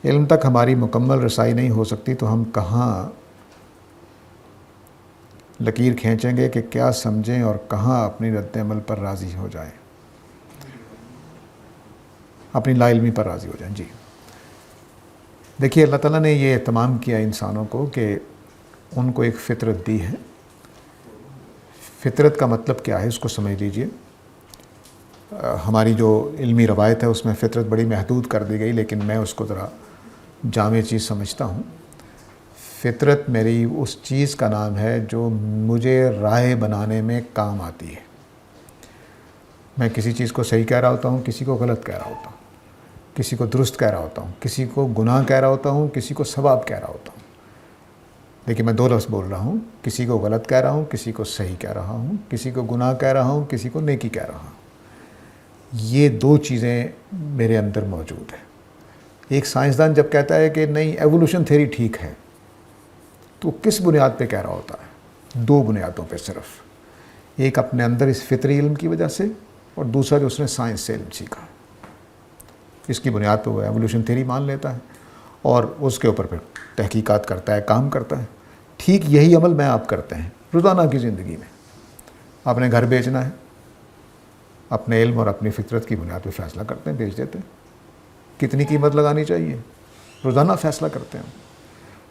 علم تک ہماری مکمل رسائی نہیں ہو سکتی تو ہم کہاں لکیر کھینچیں گے کہ کیا سمجھیں اور کہاں اپنی رد عمل پر راضی ہو جائیں، اپنی لا علمی پر راضی ہو جائیں۔ جی دیکھیے، اللہ تعالیٰ نے یہ اہتمام کیا انسانوں کو کہ ان کو ایک فطرت دی ہے۔ فطرت کا مطلب کیا ہے اس کو سمجھ لیجئے۔ ہماری جو علمی روایت ہے اس میں فطرت بڑی محدود کر دی گئی، لیکن میں اس کو ذرا جامع چیز سمجھتا ہوں۔ فطرت میری اس چیز کا نام ہے جو مجھے رائے بنانے میں کام آتی ہے۔ میں کسی چیز کو صحیح کہہ رہا ہوتا ہوں، کسی کو غلط کہہ رہا ہوتا ہوں، کسی کو درست کہہ رہا ہوتا ہوں، کسی کو گناہ کہہ رہا ہوتا ہوں، کسی کو ثواب کہہ رہا ہوتا ہوں۔ لیکن میں دو لفظ بول رہا ہوں، کسی کو غلط کہہ رہا ہوں، کسی کو صحیح کہہ رہا ہوں، کسی کو گناہ کہہ رہا ہوں، کسی کو نیکی کہہ رہا ہوں۔ یہ دو چیزیں میرے اندر موجود ہیں۔ ایک سائنسدان جب کہتا ہے کہ نہیں ایوولوشن تھیوری ٹھیک ہے، تو کس بنیاد پہ کہہ رہا ہوتا ہے؟ دو بنیادوں پہ صرف، ایک اپنے اندر اس فطری علم کی وجہ سے، اور دوسرا جو اس نے سائنس سے علم سیکھا۔ اس کی بنیاد پہ وہ ایوولوشن تھیوری مان لیتا ہے اور اس کے اوپر پھر تحقیقات کرتا ہے، کام کرتا ہے۔ ٹھیک یہی عمل میں آپ کرتے ہیں روزانہ کی زندگی میں۔ آپ نے گھر بیچنا ہے، اپنے علم اور اپنی فطرت کی بنیاد پہ فیصلہ کرتے ہیں، بیچ دیتے ہیں۔ کتنی قیمت لگانی چاہیے، روزانہ فیصلہ کرتے ہیں۔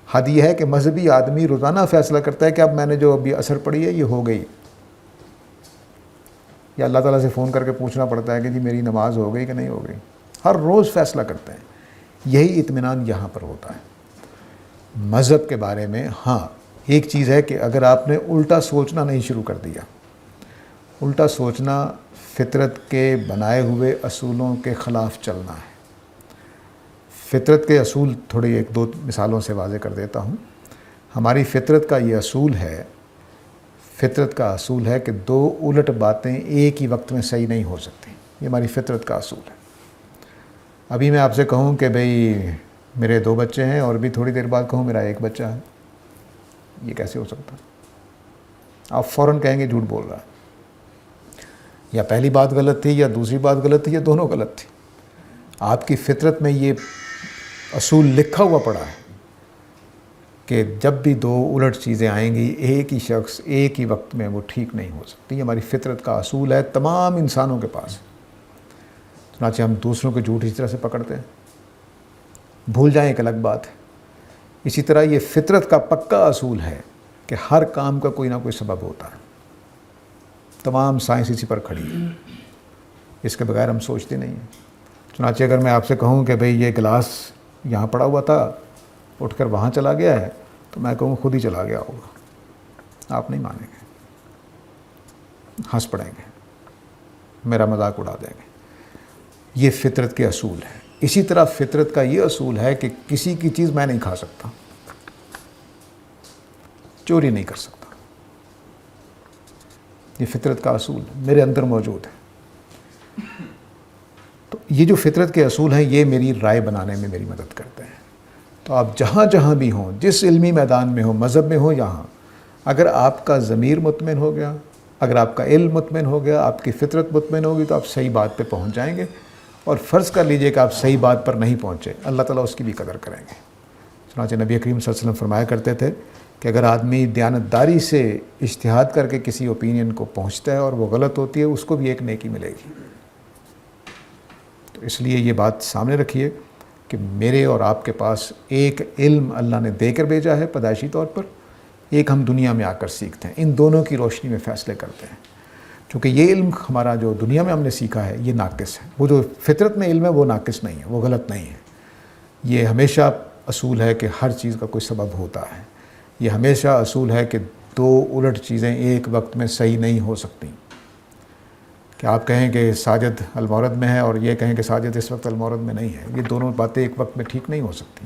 حد یہ ہے کہ مذہبی آدمی روزانہ فیصلہ کرتا ہے کہ اب میں نے جو ابھی اثر پڑی ہے یہ ہو گئی، یا اللہ تعالیٰ سے فون کر کے پوچھنا پڑتا ہے کہ جی میری نماز ہو گئی کہ نہیں ہو گئی۔ ہر روز فیصلہ کرتے ہیں۔ یہی اطمینان یہاں پر ہوتا ہے۔ مذہب کے بارے میں ہاں ایک چیز ہے کہ اگر آپ نے الٹا سوچنا نہیں شروع کر دیا، الٹا سوچنا فطرت کے بنائے ہوئے اصولوں کے خلاف چلنا ہے۔ فطرت کے اصول تھوڑی ایک دو مثالوں سے واضح کر دیتا ہوں۔ ہماری فطرت کا یہ اصول ہے، فطرت کا اصول ہے کہ دو الٹ باتیں ایک ہی وقت میں صحیح نہیں ہو سکتی۔ یہ ہماری فطرت کا اصول ہے۔ ابھی میں آپ سے کہوں کہ بھئی میرے 2 بچے ہیں، اور بھی تھوڑی دیر بعد کہوں میرا 1 بچہ ہے، یہ کیسے ہو سکتا؟ آپ فوراً کہیں گے جھوٹ بول رہا ہے، یا پہلی بات غلط تھی، یا دوسری بات غلط تھی، یا دونوں غلط تھی۔ آپ کی فطرت میں یہ اصول لکھا ہوا پڑا ہے کہ جب بھی 2 الٹ چیزیں آئیں گی، ایک ہی شخص ایک ہی وقت میں وہ ٹھیک نہیں ہو سکتی۔ یہ ہماری فطرت کا اصول ہے تمام انسانوں کے پاس۔ چنانچہ ہم دوسروں کے جھوٹ اس طرح سے پکڑتے ہیں، بھول جائیں ایک الگ بات ہے۔ اسی طرح یہ فطرت کا پکا اصول ہے کہ ہر کام کا کوئی نہ کوئی سبب ہوتا ہے۔ تمام سائنس اسی پر کھڑی ہے، اس کے بغیر ہم سوچتے نہیں ہیں۔ چنانچہ اگر میں آپ سے کہوں کہ بھئی یہ گلاس یہاں پڑا ہوا تھا، اٹھ کر وہاں چلا گیا ہے، تو میں کہوں خود ہی چلا گیا ہوگا، آپ نہیں مانیں گے، ہنس پڑیں گے، میرا مذاق اڑا دیں گے۔ یہ فطرت کے اصول ہے۔ اسی طرح فطرت کا یہ اصول ہے کہ کسی کی چیز میں نہیں کھا سکتا، چوری نہیں کر سکتا۔ یہ فطرت کا اصول میرے اندر موجود ہے۔ تو یہ جو فطرت کے اصول ہیں یہ میری رائے بنانے میں میری مدد کرتے ہیں۔ تو آپ جہاں جہاں بھی ہوں، جس علمی میدان میں ہوں، مذہب میں ہوں، یہاں اگر آپ کا ضمیر مطمئن ہو گیا، اگر آپ کا علم مطمئن ہو گیا، آپ کی فطرت مطمئن ہوگی، تو آپ صحیح بات پہ پہنچ جائیں گے۔ اور فرض کر لیجئے کہ آپ صحیح بات پر نہیں پہنچے، اللہ تعالیٰ اس کی بھی قدر کریں گے۔ چنانچہ نبی کریم صلی اللہ علیہ وسلم فرمایا کرتے تھے کہ اگر آدمی دیانتداری سے اجتہاد کر کے کسی اوپینین کو پہنچتا ہے اور وہ غلط ہوتی ہے، اس کو بھی ایک نیکی ملے گی۔ تو اس لیے یہ بات سامنے رکھیے کہ میرے اور آپ کے پاس ایک علم اللہ نے دے کر بھیجا ہے پیدائشی طور پر، ایک ہم دنیا میں آ کر سیکھتے ہیں۔ ان دونوں کی روشنی میں فیصلے کرتے ہیں، کیونکہ یہ علم ہمارا جو دنیا میں ہم نے سیکھا ہے یہ ناقص ہے۔ وہ جو فطرت میں علم ہے وہ ناقص نہیں ہے، وہ غلط نہیں ہے۔ یہ ہمیشہ اصول ہے کہ ہر چیز کا کوئی سبب ہوتا ہے۔ یہ ہمیشہ اصول ہے کہ 2 الٹ چیزیں ایک وقت میں صحیح نہیں ہو سکتی۔ کہ آپ کہیں کہ ساجد المورد میں ہے اور یہ کہیں کہ ساجد اس وقت المورد میں نہیں ہے، یہ دونوں باتیں ایک وقت میں ٹھیک نہیں ہو سکتی۔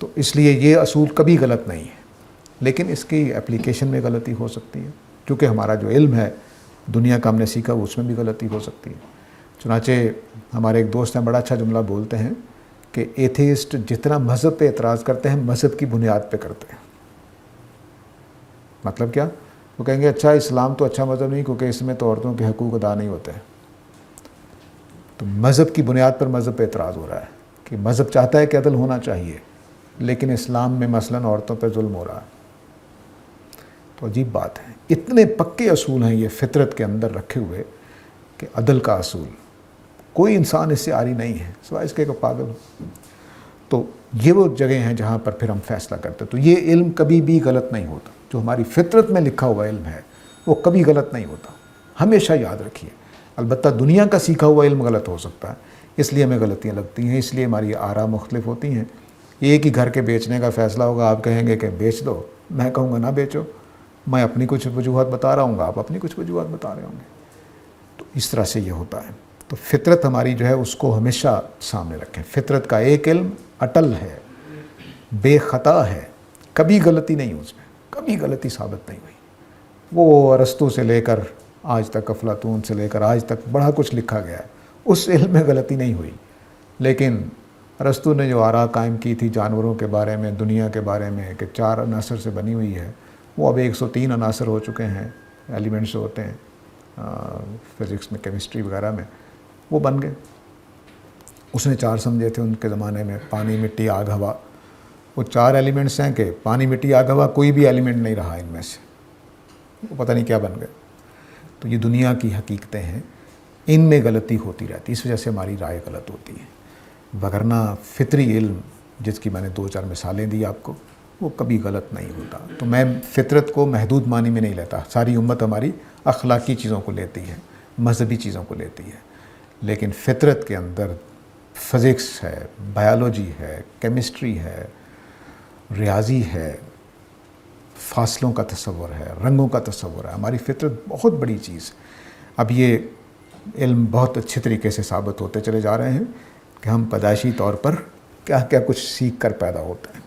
تو اس لیے یہ اصول کبھی غلط نہیں ہے، لیکن اس کی اپلیکیشن میں غلطی ہو سکتی ہے، کیونکہ ہمارا جو علم ہے دنیا کا ہم نے سیکھا اس میں بھی غلطی ہو سکتی ہے۔ چنانچہ ہمارے ایک دوست ہیں، بڑا اچھا جملہ بولتے ہیں کہ ایتھیسٹ جتنا مذہب پہ اعتراض کرتے ہیں مذہب کی بنیاد پہ کرتے ہیں۔ مطلب کیا؟ وہ کہیں گے اچھا اسلام تو اچھا مذہب نہیں کیونکہ اس میں تو عورتوں کے حقوق ادا نہیں ہوتے ہیں۔ تو مذہب کی بنیاد پر مذہب پہ اعتراض ہو رہا ہے کہ مذہب چاہتا ہے کہ عدل ہونا چاہیے، لیکن اسلام میں مثلاً عورتوں پہ ظلم ہو رہا ہے۔ تو عجیب بات ہے، اتنے پکے اصول ہیں یہ فطرت کے اندر رکھے ہوئے کہ عدل کا اصول، کوئی انسان اس سے عاری نہیں ہے سوائے اس کے کہ پاگل ہو۔ تو یہ وہ جگہ ہیں جہاں پر پھر ہم فیصلہ کرتے ہیں۔ تو یہ علم کبھی بھی غلط نہیں ہوتا، جو ہماری فطرت میں لکھا ہوا علم ہے وہ کبھی غلط نہیں ہوتا، ہمیشہ یاد رکھیے۔ البتہ دنیا کا سیکھا ہوا علم غلط ہو سکتا ہے، اس لیے ہمیں غلطیاں لگتی ہیں، اس لیے ہماری آراء مختلف ہوتی ہیں۔ ایک ہی گھر کے بیچنے کا فیصلہ ہوگا، آپ کہیں گے کہ بیچ دو، میں کہوں گا نہ بیچو، میں اپنی کچھ وجوہات بتا رہا ہوں گا، آپ اپنی کچھ وجوہات بتا رہے ہوں گے۔ تو اس طرح سے یہ ہوتا ہے۔ تو فطرت ہماری جو ہے اس کو ہمیشہ سامنے رکھیں۔ فطرت کا ایک علم اٹل ہے، بے خطا ہے، کبھی غلطی نہیں اس میں، کبھی غلطی ثابت نہیں ہوئی۔ وہ ارسطو سے لے کر آج تک، افلاطون سے لے کر آج تک بڑا کچھ لکھا گیا ہے، اس علم میں غلطی نہیں ہوئی۔ لیکن ارسطو نے جو آراء قائم کی تھی جانوروں کے بارے میں، دنیا کے بارے میں، کہ 4 عناصر سے بنی ہوئی ہے، وہ اب 103 عناصر ہو چکے ہیں، ایلیمنٹس ہوتے ہیں فزکس میں، کیمسٹری وغیرہ میں، وہ بن گئے۔ اس نے 4 سمجھے تھے ان کے زمانے میں، پانی، مٹی، آگ، ہوا۔ وہ 4 ایلیمنٹس ہیں کہ پانی، مٹی، آگ، ہوا، کوئی بھی ایلیمنٹ نہیں رہا ان میں سے، وہ پتہ نہیں کیا بن گئے۔ تو یہ دنیا کی حقیقتیں ہیں، ان میں غلطی ہوتی رہتی، اس وجہ سے ہماری رائے غلط ہوتی ہے۔ وگرنہ فطری علم جس کی میں نے 2-4 مثالیں دی آپ کو، وہ کبھی غلط نہیں ہوتا۔ تو میں فطرت کو محدود معنی میں نہیں لیتا، ساری امت ہماری اخلاقی چیزوں کو لیتی ہے، مذہبی چیزوں کو لیتی ہے، لیکن فطرت کے اندر فزکس ہے، بائیولوجی ہے، کیمسٹری ہے، ریاضی ہے، فاصلوں کا تصور ہے، رنگوں کا تصور ہے، ہماری فطرت بہت بڑی چیز۔ اب یہ علم بہت اچھے طریقے سے ثابت ہوتے چلے جا رہے ہیں کہ ہم پیدائشی طور پر کیا کیا کچھ سیکھ کر پیدا ہوتے ہیں۔